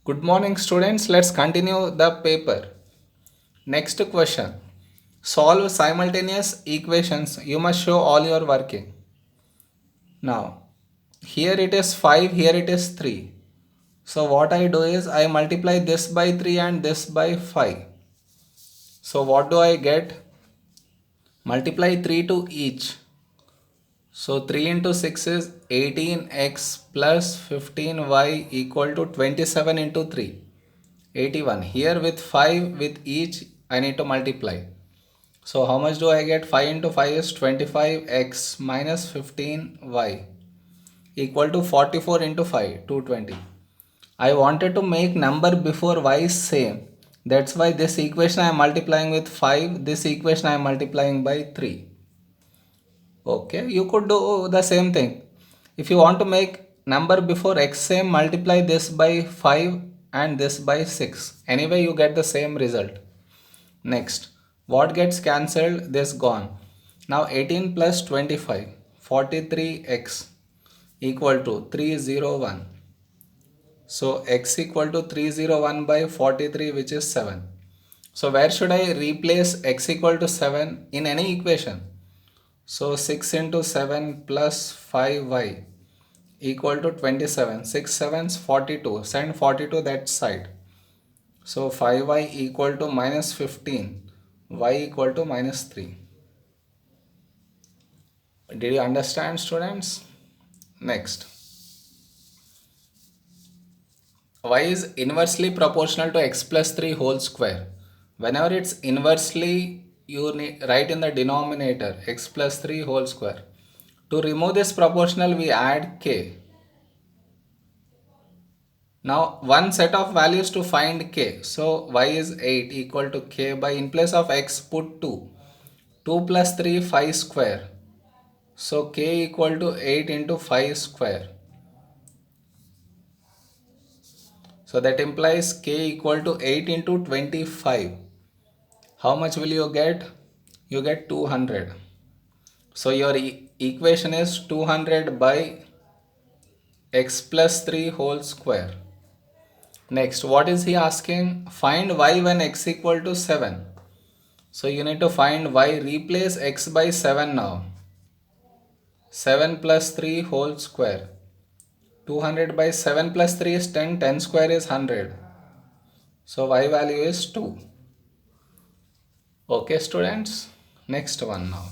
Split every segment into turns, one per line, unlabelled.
Good morning, students. Let's continue the paper. Next question. Solve simultaneous equations. You must show all your working. Now, here it is 5, here it is 3. So what I do is I multiply this by 3 and this by 5. So what do I get? Multiply 3 to each. So 3 into 6 is 18x plus 15y equal to 27 into 3. 81. Here with 5 with each I need to multiply. So how much do I get? 5 into 5 is 25x minus 15y equal to 44 into 5, 220. I wanted to make number before y same. That's why this equation I am multiplying with 5. This equation I am multiplying by 3. Okay, you could do the same thing. If you want to make number before x same, multiply this by 5 and this by 6. Anyway, you get the same result. Next, what gets cancelled? This gone. Now 18 plus 25, 43x equal to 301. So x equal to 301 by 43, which is 7. So where should I replace x equal to 7 in any equation? So 6 into 7 plus 5y equal to 27. 6 sevens 42. Send 42 that side. So 5y equal to minus 15. Y equal to minus 3. Did you understand, students? Next. Y is inversely proportional to x plus 3 whole square. Whenever it's inversely, you write in the denominator x plus 3 whole square. To remove this proportional, we add k. Now one set of values to find k. So y is 8 equal to k by in place of x put 2. 2 plus 3 5 square. So k equal to 8 into 5 square. So that implies k equal to 8 into 25. How much will you get? You get 200. So your equation is 200 by x plus 3 whole square. Next, what is he asking? Find y when x equal to 7. So you need to find y, replace x by 7 now. 7 plus 3 whole square. 200 by 7 plus 3 is 10. 10 square is 100. So y value is 2. Okay, students. Next one now.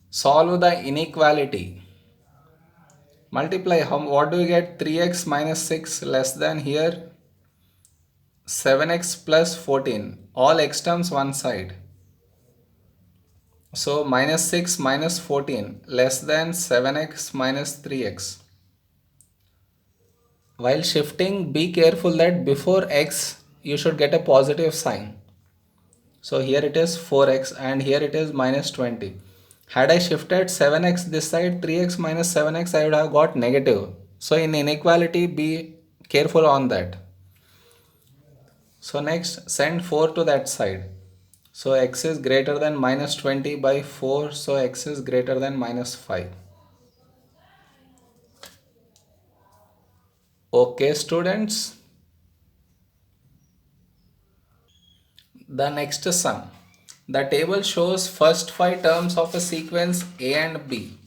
Solve the inequality. Multiply. What do you get? 3x minus 6 less than here 7x plus 14. All x terms one side. So minus 6 minus 14 less than 7x minus 3x. While shifting, be careful that before x you should get a positive sign. So here it is 4x and here it is minus 20. Had I shifted 7x this side, 3x minus 7x, I would have got negative. So in inequality, be careful on that. So next, send 4 to that side. So x is greater than minus 20 by 4. So x is greater than minus 5. Okay, students. The next sum. The table shows first 5 terms of a sequence A and B.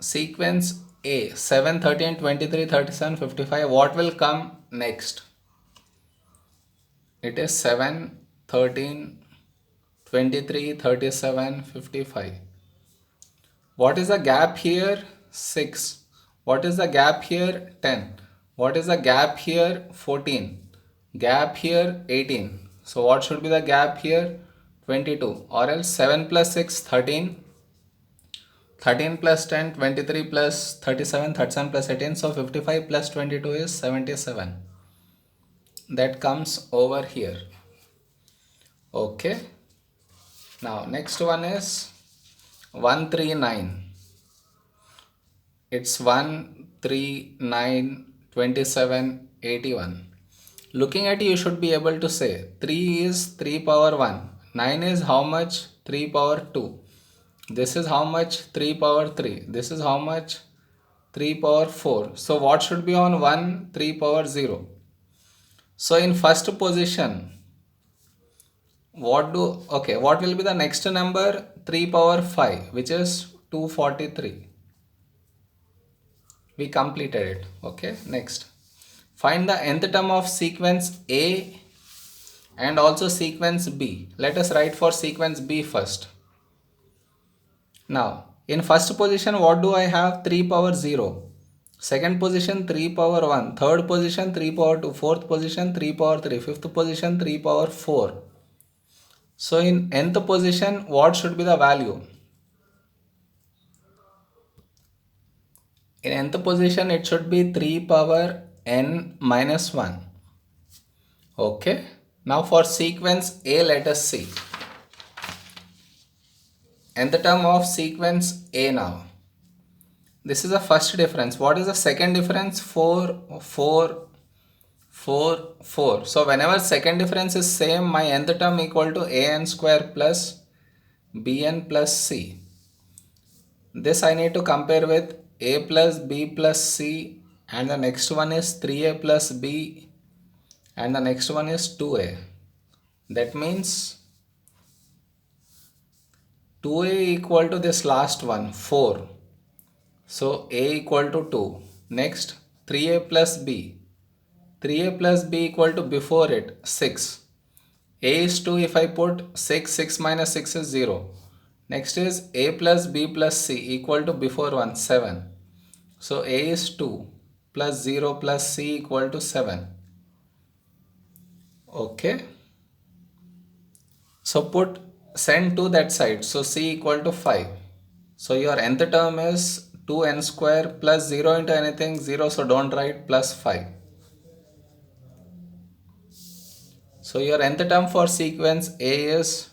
Sequence A 7, 13, 23, 37, 55. What will come next? It is 7, 13, 23, 37, 55. What is the gap here? 6. What is the gap here? 10. What is the gap here? 14. Gap here 18. So what should be the gap here? 22. Or else 7 plus 6, 13. 13 plus 10, 23 plus 37, 37 plus 18. So 55 plus 22 is 77. That comes over here. Okay. Now next one is 139. It's 1, 3, 9, 27, 81. Looking at it, you should be able to say 3 is 3 power 1. 9 is how much? 3 power 2. This is how much? 3 power 3. This is how much? 3 power 4. So what should be on 1? 3 power 0. So in first position, what will be the next number? 3 power 5, which is 243. We completed it. Okay, next. Find the nth term of sequence A and also sequence B. Let us write for sequence B first. Now, in first position, what do I have? 3 power 0. Second position 3 power 1. Third position 3 power 2. Fourth position 3 power 3. Fifth position 3 power 4. So in nth position, what should be the value? In nth position, it should be 3 power n minus 1. Okay. Now for sequence A, let us see. Nth term of sequence A now. This is the first difference. What is the second difference? 4, 4, 4, 4. So whenever second difference is same, my nth term equal to an square plus bn plus c. This I need to compare with a plus b plus c, and the next one is 3a plus b, and the next one is 2a. That means 2a equal to this last one 4. So a equal to 2. Next 3a plus b. 3a plus b equal to before it 6. A is 2. If I put 6, 6 minus 6 is 0. Next is a plus b plus c equal to before one 7. So a is 2 plus 0 plus c equal to 7. Okay. So send to that side. So c equal to 5. So your nth term is 2n square plus 0 into anything 0. So don't write plus 5. So your nth term for sequence A is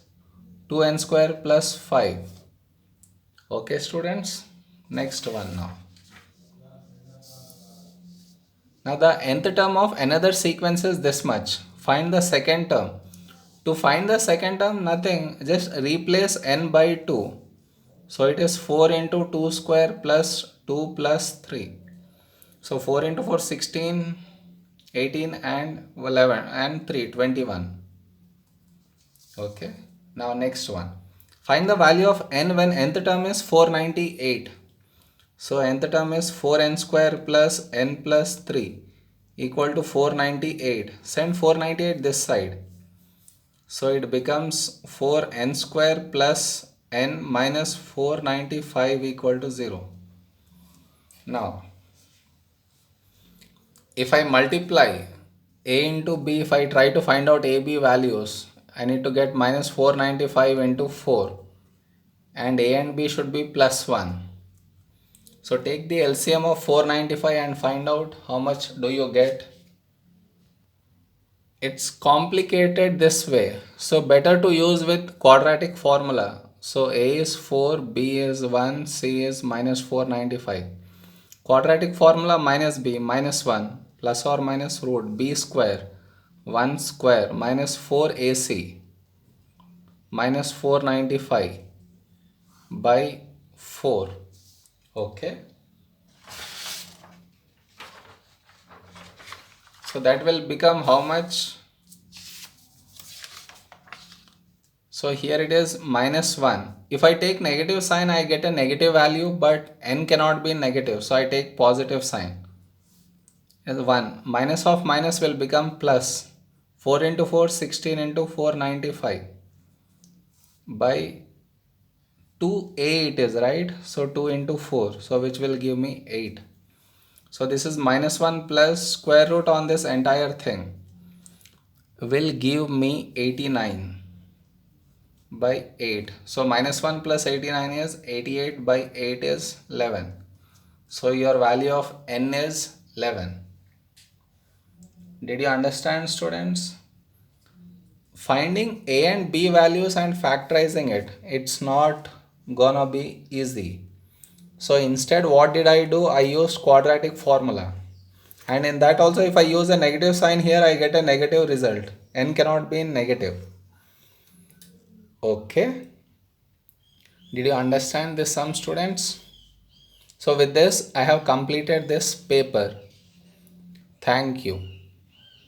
2n square plus 5. Okay students. Next one now. Now the nth term of another sequence is this much. Find the second term. To find the second term, nothing, just replace n by 2. So it is 4 into 2 square plus 2 plus 3. So 4 into 4 16, 18 and 11 and 3 21. Okay. Now next one. Find the value of n when nth term is 498. So nth term is 4n square plus n plus 3 equal to 498. Send 498 this side. So it becomes 4n square plus n minus 495 equal to 0. Now, if I multiply a into b, if I try to find out a, b values, I need to get minus 495 into 4. And a and b should be plus 1. So take the LCM of 495 and find out how much do you get. It's complicated this way, so better to use with quadratic formula. So a is 4, b is 1, c is minus 495. Quadratic formula minus b minus 1 plus or minus root b square 1 square minus 4ac minus 495 by 4. Okay. So that will become how much? So here it is minus 1. If I take negative sign, I get a negative value, but n cannot be negative. So I take positive sign. As 1. Minus of minus will become plus. 4 into 4, 16 into 495 by 2a it is, right? So 2 into 4. So which will give me 8. So this is minus 1 plus square root on this entire thing will give me 89 by 8. So minus 1 plus 89 is 88 by 8 is 11. So your value of n is 11. Did you understand, students? Finding a and b values and factorizing it, it's not gonna be easy. So instead what did I do? I used quadratic formula. And in that also, if I use a negative sign here, I get a negative result. N cannot be in negative. Okay. Did you understand this, some students? So with this, I have completed this paper. Thank you.